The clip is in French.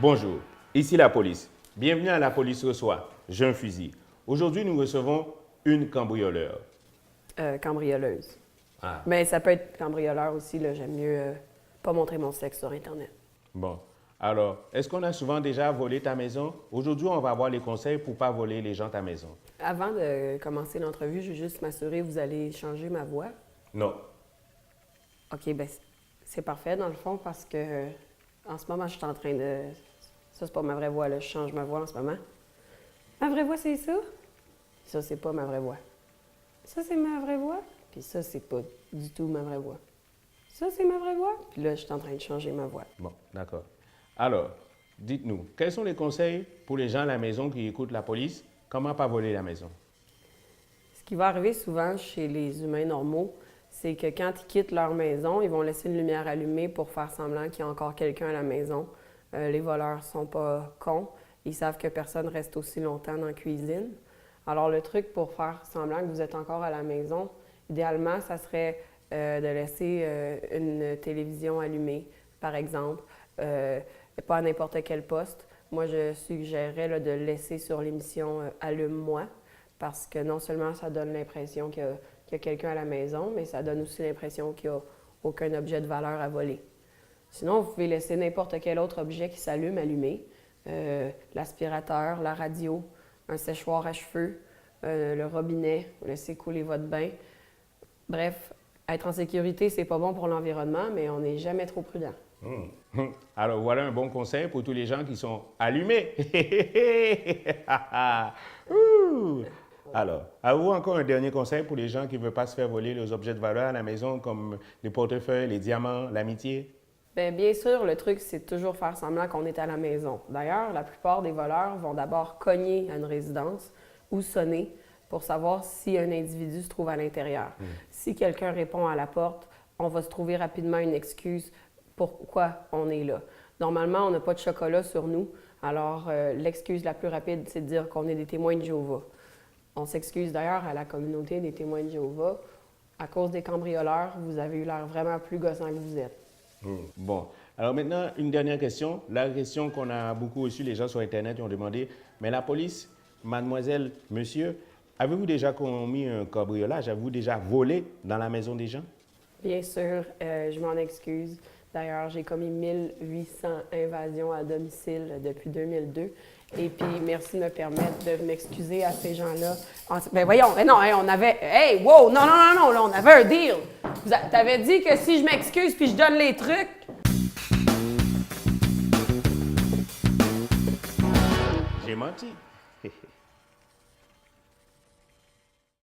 Bonjour, ici la police. Bienvenue à la police reçoit. J'ai un fusil. Aujourd'hui, nous recevons une cambrioleur. Cambrioleuse. Ah, Mais ça peut être cambrioleur aussi, là. J'aime mieux pas montrer mon sexe sur Internet. bon. Alors, est-ce qu'on a souvent déjà volé ta maison? Aujourd'hui, on va voir les conseils pour ne pas voler les gens ta maison. Avant de commencer l'entrevue, je veux juste m'assurer que vous allez changer ma voix. Non. OK, ben c'est parfait dans le fond parce que en ce moment, je suis en train de... Ça, c'est pas ma vraie voix, là. Je change ma voix en ce moment. Ma vraie voix, c'est ça? Ça, c'est pas ma vraie voix. Ça, c'est ma vraie voix. Puis ça, c'est pas du tout ma vraie voix. Ça, c'est ma vraie voix. Puis là, je suis en train de changer ma voix. Bon, d'accord. Alors, dites-nous, quels sont les conseils pour les gens à la maison qui écoutent la police? Comment pas voler la maison? Ce qui va arriver souvent chez les humains normaux, c'est que quand ils quittent leur maison, ils vont laisser une lumière allumée pour faire semblant qu'il y a encore quelqu'un à la maison. Les voleurs sont pas cons. Ils savent que personne reste aussi longtemps dans la cuisine. Alors, le truc pour faire semblant que vous êtes encore à la maison, idéalement, ça serait de laisser une télévision allumée, par exemple, pas à n'importe quel poste. Moi, je suggérerais là, de laisser sur l'émission Allume-moi, parce que non seulement ça donne l'impression qu'il y a quelqu'un à la maison, mais ça donne aussi l'impression qu'il n'y a aucun objet de valeur à voler. Sinon, vous pouvez laisser n'importe quel autre objet qui s'allume allumé. L'aspirateur, la radio, un séchoir à cheveux, le robinet, laisser couler votre bain. Bref, être en sécurité, c'est pas bon pour l'environnement, mais on n'est jamais trop prudent. Alors, voilà un bon conseil pour tous les gens qui sont allumés. Ouh. Alors, avez-vous encore un dernier conseil pour les gens qui ne veulent pas se faire voler les objets de valeur à la maison, comme les portefeuilles, les diamants, l'amitié? Bien sûr, le truc, c'est de toujours faire semblant qu'on est à la maison. D'ailleurs, la plupart des voleurs vont d'abord cogner à une résidence ou sonner pour savoir si un individu se trouve à l'intérieur. Si quelqu'un répond à la porte, on va se trouver rapidement une excuse pourquoi on est là. Normalement, on n'a pas de chocolat sur nous, alors l'excuse la plus rapide, c'est de dire qu'on est des témoins de Jéhovah. On s'excuse d'ailleurs à la communauté des témoins de Jéhovah. À cause des cambrioleurs, vous avez eu l'air vraiment plus gossant que vous êtes. Bon, alors maintenant, une dernière question. La question qu'on a beaucoup reçue, les gens sur Internet ont demandé, mais la police, mademoiselle, monsieur, avez-vous déjà commis un cambriolage? Avez-vous déjà volé dans la maison des gens? Bien sûr, je m'en excuse. D'ailleurs, j'ai commis 1800 invasions à domicile depuis 2002. Et puis, merci de me permettre de m'excuser à ces gens-là. Ben voyons, non, on avait... Hey, wow, non, là, on avait un deal. T'avais dit que si je m'excuse puis je donne les trucs... J'ai menti.